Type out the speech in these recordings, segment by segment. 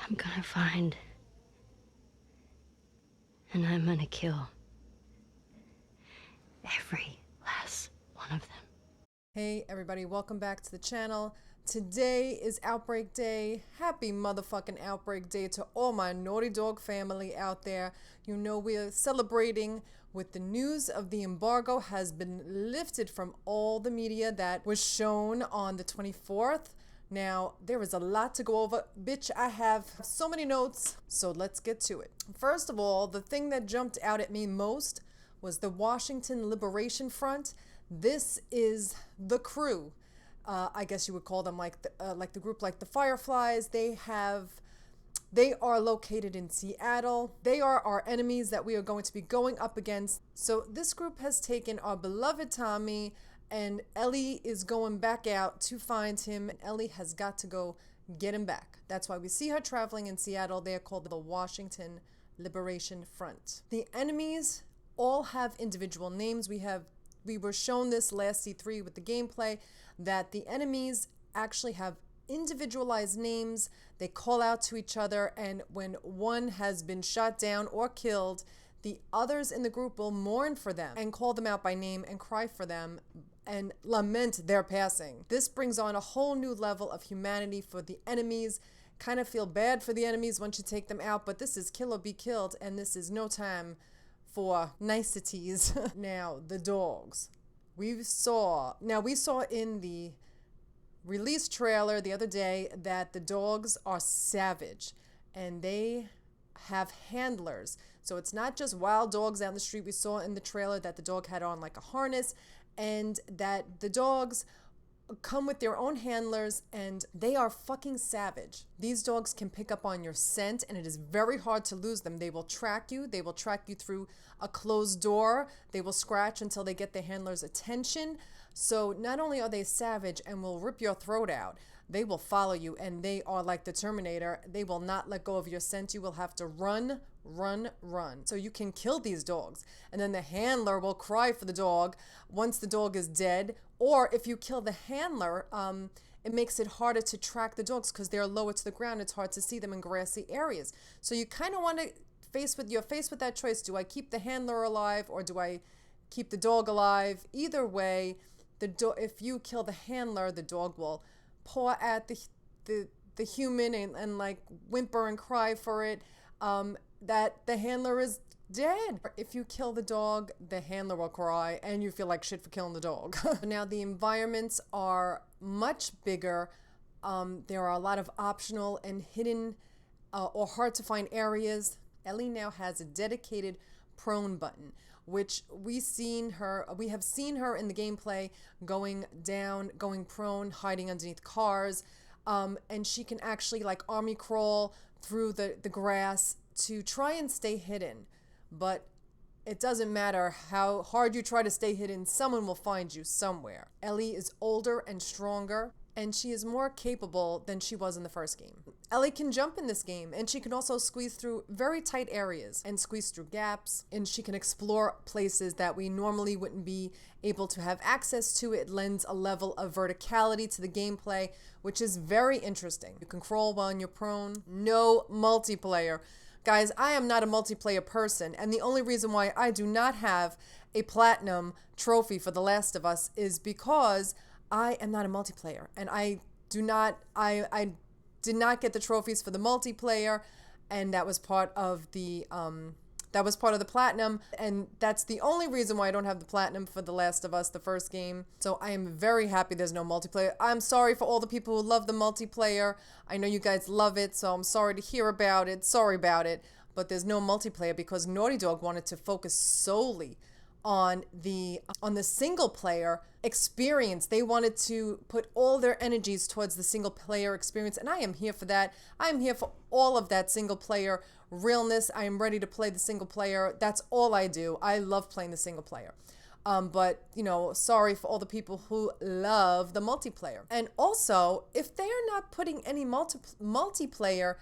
I'm gonna find. And I'm gonna kill every last one of them. Hey everybody, welcome back to the channel. Today is Outbreak Day. Happy motherfucking Outbreak Day to all my Naughty Dog family out there. You know we're celebrating with the news of the embargo has been lifted from all the media that was shown on the 24th. Now, there is a lot to go over. Bitch, I have so many notes, so let's get to it. First of all, the thing that jumped out at me most was the Washington Liberation Front. This is the crew. I guess you would call them like the group, like the Fireflies. They are located in Seattle. They are our enemies that we are going to be going up against. So this group has taken our beloved Tommy, and Ellie is going back out to find him. And Ellie has got to go get him back. That's why we see her traveling in Seattle. They are called the Washington Liberation Front. The enemies all have individual names. We were shown this last C3 with the gameplay that the enemies actually have individualized names. They call out to each other, and when one has been shot down or killed, the others in the group will mourn for them and call them out by name and cry for them and lament their passing. This brings on a whole new level of humanity for the enemies. Kind of feel bad for the enemies once you take them out, but this is kill or be killed, and this is no time for niceties. Now, the dogs. We saw in the release trailer the other day that the dogs are savage and they have handlers. So it's not just wild dogs out in the street. We saw in the trailer that the dog had on like a harness, and that the dogs come with their own handlers, and they are fucking savage. These dogs can pick up on your scent, and it is very hard to lose them. They will track you. They will track you through a closed door. They will scratch until they get their handler's attention. So not only are they savage and will rip your throat out, they will follow you, and they are like the Terminator. They will not let go of your scent. You will have to run, run, run. So you can kill these dogs, and then the handler will cry for the dog once the dog is dead. Or if you kill the handler, it makes it harder to track the dogs because they're lower to the ground. It's hard to see them in grassy areas. So you kind of want to face with that choice. Do I keep the handler alive, or do I keep the dog alive? Either way, if you kill the handler, the dog will paw at the human and like whimper and cry for it, that the handler is dead. If you kill the dog, the handler will cry and you feel like shit for killing the dog. Now the environments are much bigger. There are a lot of optional and hidden or hard to find areas. Ellie now has a dedicated prone button, which we have seen her in the gameplay going down, going prone, hiding underneath cars, and she can actually like army crawl through the grass to try and stay hidden. But it doesn't matter how hard you try to stay hidden, someone will find you somewhere. Ellie is older and stronger, and she is more capable than she was in the first game. Ellie can jump in this game, and she can also squeeze through very tight areas and squeeze through gaps, and she can explore places that we normally wouldn't be able to have access to. It lends a level of verticality to the gameplay, which is very interesting. You can crawl while you're prone. No multiplayer. Guys, I am not a multiplayer person, and the only reason why I do not have a platinum trophy for The Last of Us is because I am not a multiplayer, and I did not get the trophies for the multiplayer, and that was part of the platinum, and that's the only reason why I don't have the platinum for The Last of Us, the first game. So I am very happy there's no multiplayer. I'm sorry for all the people who love the multiplayer. I know you guys love it, so I'm sorry to hear about it. Sorry about it, but there's no multiplayer because Naughty Dog wanted to focus solely on the single player experience. They wanted to put all their energies towards the single player experience, and I am here for that. I am here for all of that single player realness. I am ready to play the single player. That's all I do. I love playing the single player. But, you know, sorry for all the people who love the multiplayer. And also, if they are not putting any multiplayer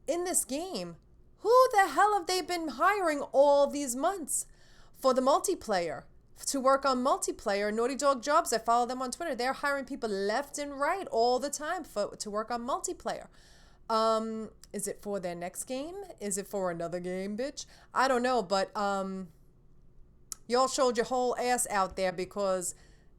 in this game, who the hell have they been hiring all these months for the multiplayer? To work on multiplayer. Naughty Dog Jobs, I follow them on Twitter. They're hiring people left and right all the time to work on multiplayer. Is it for their next game? Is it for another game, bitch? I don't know, but y'all showed your whole ass out there, because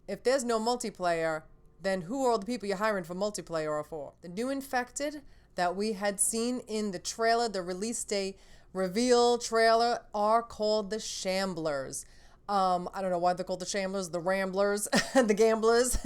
if there's no multiplayer, then who are all the people you're hiring for multiplayer are for? The new infected that we had seen in the trailer, the release day reveal trailer, are called the Shamblers. I don't know why they're called the Shamblers, the Ramblers, the Gamblers,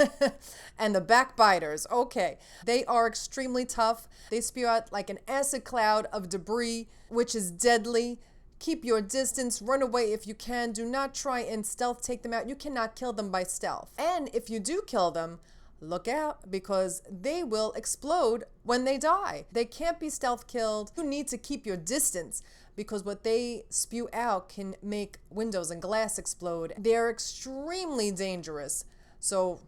and the Backbiters. Okay, they are extremely tough. They spew out like an acid cloud of debris, which is deadly. Keep your distance, run away if you can. Do not try and stealth take them out. You cannot kill them by stealth. And if you do kill them, look out, because they will explode when they die. They can't be stealth killed. You need to keep your distance, because what they spew out can make windows and glass explode. They're extremely dangerous. So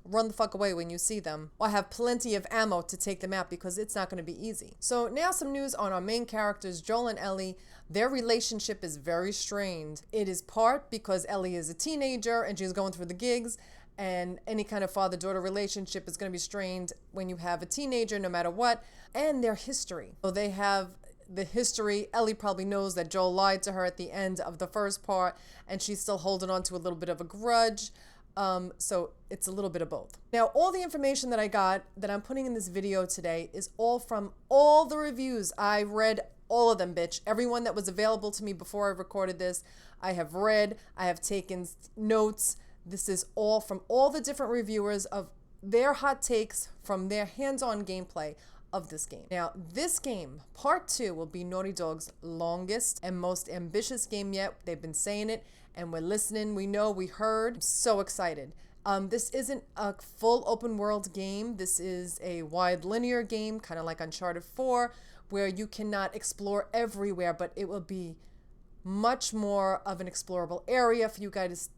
run the fuck away when you see them, or have plenty of ammo to take them out, because it's not going to be easy. So now some news on our main characters, Joel and Ellie. Their relationship is very strained. It is part because Ellie is a teenager and she's going through the gigs, and any kind of father-daughter relationship is going to be strained when you have a teenager, no matter what. And their history. So they have the history. Ellie probably knows that Joel lied to her at the end of the first part, and she's still holding on to a little bit of a grudge. So it's a little bit of both. Now, all the information that I got that I'm putting in this video today is all from all the reviews. I read all of them, bitch. Everyone that was available to me before I recorded this, I have read, I have taken notes. This is all from all the different reviewers of their hot takes from their hands-on gameplay of this game. Now, this game, part 2, will be Naughty Dog's longest and most ambitious game yet. They've been saying it, and we're listening. We know, we heard. I'm so excited. This isn't a full open world game. This is a wide linear game, kind of like Uncharted 4, where you cannot explore everywhere, but it will be much more of an explorable area for you guys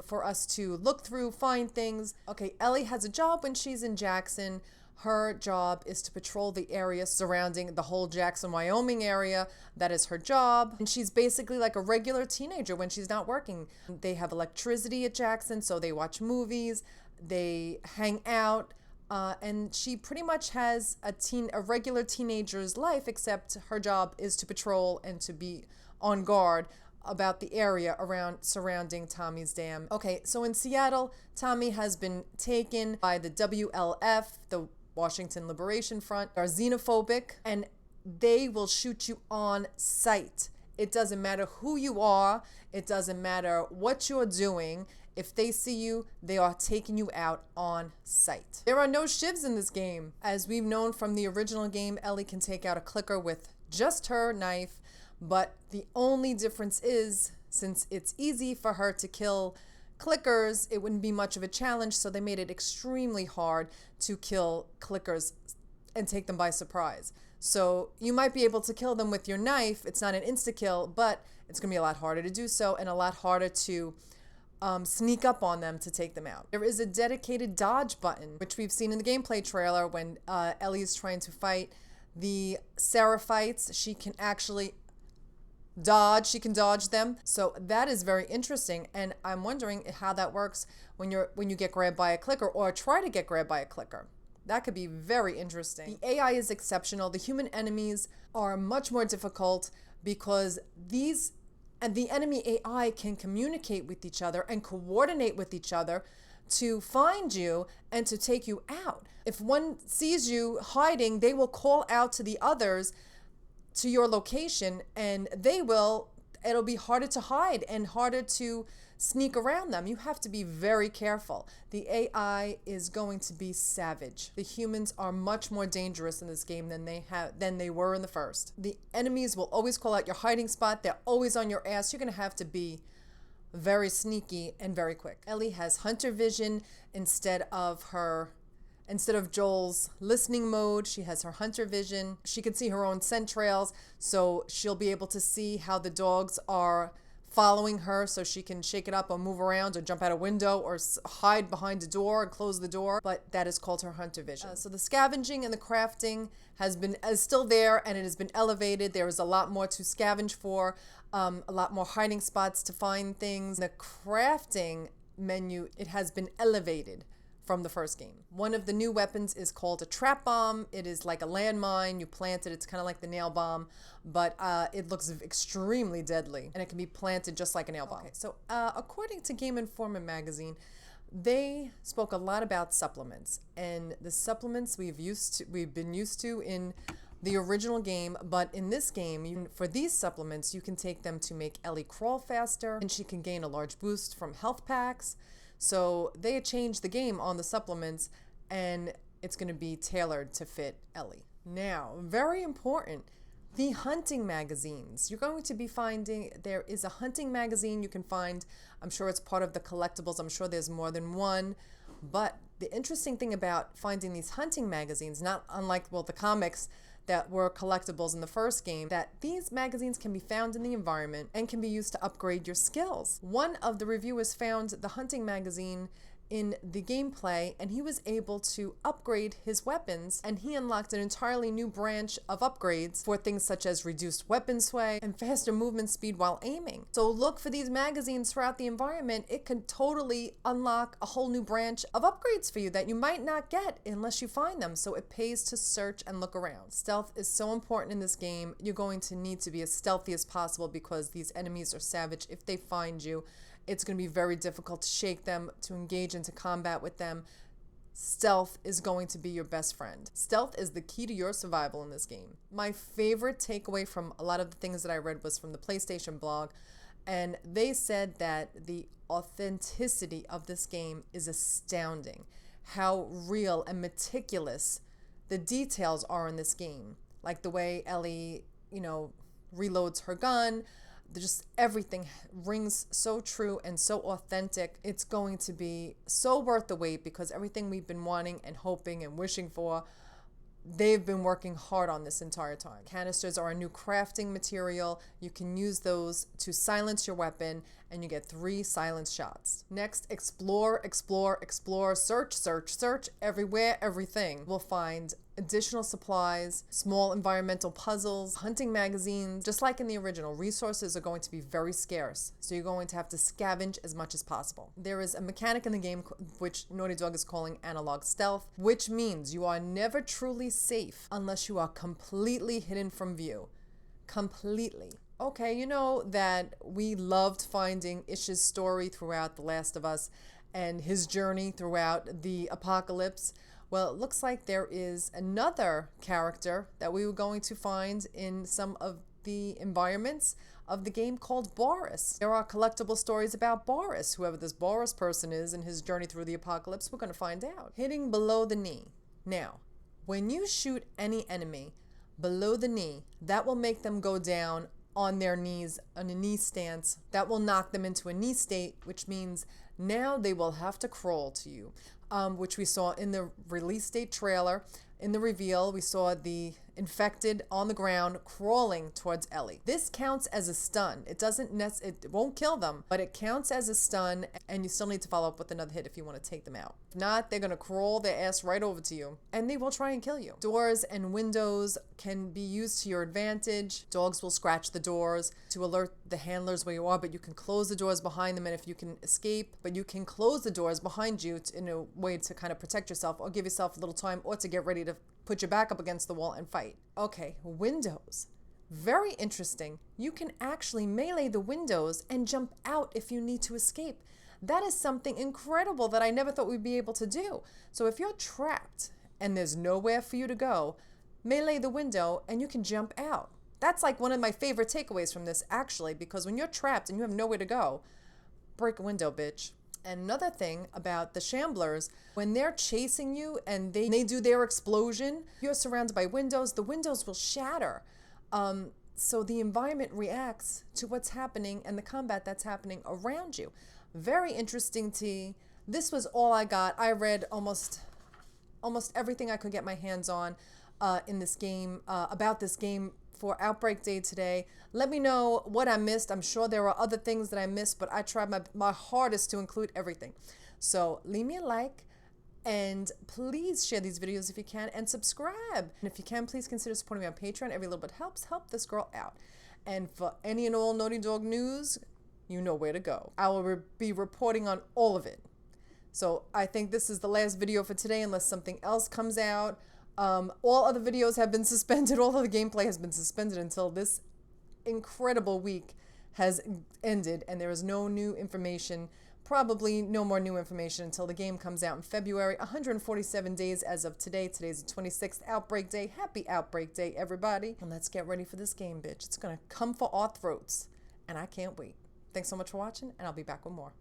for us to look through, find things. Okay, Ellie has a job when she's in Jackson. Her job is to patrol the area surrounding the whole Jackson, Wyoming area. That is her job. And she's basically like a regular teenager when she's not working. They have electricity at Jackson, so they watch movies, they hang out, and she pretty much has a regular teenager's life, except her job is to patrol and to be on guard about the area surrounding Tommy's Dam. Okay, so in Seattle, Tommy has been taken by the WLF, the Washington Liberation Front. Are xenophobic, and they will shoot you on sight. It doesn't matter who you are. It doesn't matter what you're doing. If they see you, they are taking you out on sight. There are no shivs in this game. As we've known from the original game, Ellie can take out a clicker with just her knife, but the only difference is, since it's easy for her to kill clickers, it wouldn't be much of a challenge, so they made it extremely hard to kill clickers and take them by surprise. So you might be able to kill them with your knife. It's not an insta-kill, but it's going to be a lot harder to do so, and a lot harder to sneak up on them to take them out. There is a dedicated dodge button, which we've seen in the gameplay trailer when Ellie is trying to fight the Seraphites. She can actually dodge. She can dodge them. So that is very interesting, and I'm wondering how that works when you get grabbed by a clicker, or try to get grabbed by a clicker. That could be very interesting. The AI is exceptional. The human enemies are much more difficult, because the enemy AI can communicate with each other and coordinate with each other to find you and to take you out. If one sees you hiding, they will call out to the others to your location, and it'll be harder to hide and harder to sneak around them. You have to be very careful. The AI is going to be savage. The humans are much more dangerous in this game than they were in the first. The enemies will always call out your hiding spot. They're always on your ass. You're going to have to be very sneaky and very quick. Ellie has hunter vision instead of Joel's listening mode. She has her hunter vision. She can see her own scent trails, so she'll be able to see how the dogs are following her, so she can shake it up or move around or jump out a window or hide behind a door and close the door. But that is called her hunter vision. So the scavenging and the crafting is still there, and it has been elevated. There is a lot more to scavenge for, a lot more hiding spots to find things. The crafting menu, it has been elevated from the first game. One of the new weapons is called a trap bomb. It is like a landmine. You plant it. It's kind of like the nail bomb, but it looks extremely deadly, and it can be planted just like a nail bomb. Okay, so according to Game Informer magazine, they spoke a lot about supplements, and the supplements we've been used to in the original game, but in this game, for these supplements, you can take them to make Ellie crawl faster, and she can gain a large boost from health packs. So they changed the game on the supplements, and it's going to be tailored to fit Ellie. Now, very important, the hunting magazines. You're going to be finding, there is a hunting magazine you can find. I'm sure it's part of the collectibles. I'm sure there's more than one. But the interesting thing about finding these hunting magazines, not unlike, well, the comics that were collectibles in the first game, that these magazines can be found in the environment and can be used to upgrade your skills. One of the reviewers found the hunting magazine in the gameplay, and he was able to upgrade his weapons, and he unlocked an entirely new branch of upgrades for things such as reduced weapon sway and faster movement speed while aiming. So look for these magazines throughout the environment. It can totally unlock a whole new branch of upgrades for you that you might not get unless you find them. So it pays to search and look around. Stealth is so important in this game. You're going to need to be as stealthy as possible because these enemies are savage. If they find you, it's going to be very difficult to shake them, to engage into combat with them. Stealth is going to be your best friend. Stealth is the key to your survival in this game. My favorite takeaway from a lot of the things that I read was from the PlayStation blog, and they said that the authenticity of this game is astounding. How real and meticulous the details are in this game. Like the way Ellie, reloads her gun. Just everything rings so true and so authentic. It's going to be so worth the wait because everything we've been wanting and hoping and wishing for, they've been working hard on this entire time. Canisters are a new crafting material. You can use those to silence your weapon, and you get 3 silence shots. Next, explore, explore, explore, search, search, search, everywhere, everything. We'll find additional supplies, small environmental puzzles, hunting magazines. Just like in the original, resources are going to be very scarce, so you're going to have to scavenge as much as possible. There is a mechanic in the game which Naughty Dog is calling analog stealth, which means you are never truly safe unless you are completely hidden from view. Completely. Okay, you know that we loved finding Ish's story throughout The Last of Us and his journey throughout the apocalypse. Well, it looks like there is another character that we were going to find in some of the environments of the game called Boris. There are collectible stories about Boris. Whoever this Boris person is and his journey through the apocalypse, we're going to find out. Hitting below the knee. Now, when you shoot any enemy below the knee, that will make them go down on their knees, on a knee stance. That will knock them into a knee state, which means now they will have to crawl to you, which we saw in the release date trailer. In the reveal, we saw the infected on the ground crawling towards Ellie. This counts as a stun. It won't kill them, but it counts as a stun, and you still need to follow up with another hit if you want to take them out. If not, they're going to crawl their ass right over to you, and they will try and kill you. Doors and windows can be used to your advantage. Dogs will scratch the doors to alert the handlers where you are, but you can close the doors behind them, and if you can escape, but you can close the doors behind you in a way to kind of protect yourself or give yourself a little time or to get ready to put your back up against the wall and fight. Okay, windows. Very interesting. You can actually melee the windows and jump out if you need to escape. That is something incredible that I never thought we'd be able to do. So if you're trapped and there's nowhere for you to go, melee the window and you can jump out. That's like one of my favorite takeaways from this, actually, because when you're trapped and you have nowhere to go, break a window, bitch. And another thing about the Shamblers, when they're chasing you and they do their explosion, you're surrounded by windows, the windows will shatter. So the environment reacts to what's happening and the combat that's happening around you. Very interesting tea. This was all I got. I read almost everything I could get my hands on in this game, about this game for Outbreak Day today. Let me know what I missed. I'm sure there are other things that I missed, but I tried my hardest to include everything. So leave me a like, and please share these videos if you can, and subscribe. And if you can, please consider supporting me on Patreon. Every little bit helps. Help this girl out. And for any and all Naughty Dog news, you know where to go. I will be reporting on all of it. So I think this is the last video for today unless something else comes out. All other videos have been suspended. All of the gameplay has been suspended until this incredible week has ended and there is no new information. Probably no more new information until the game comes out in February. 147 days as of today. Today's the 26th Outbreak Day. Happy Outbreak Day, everybody. And let's get ready for this game, bitch. It's gonna come for our throats. And I can't wait. Thanks so much for watching, and I'll be back with more.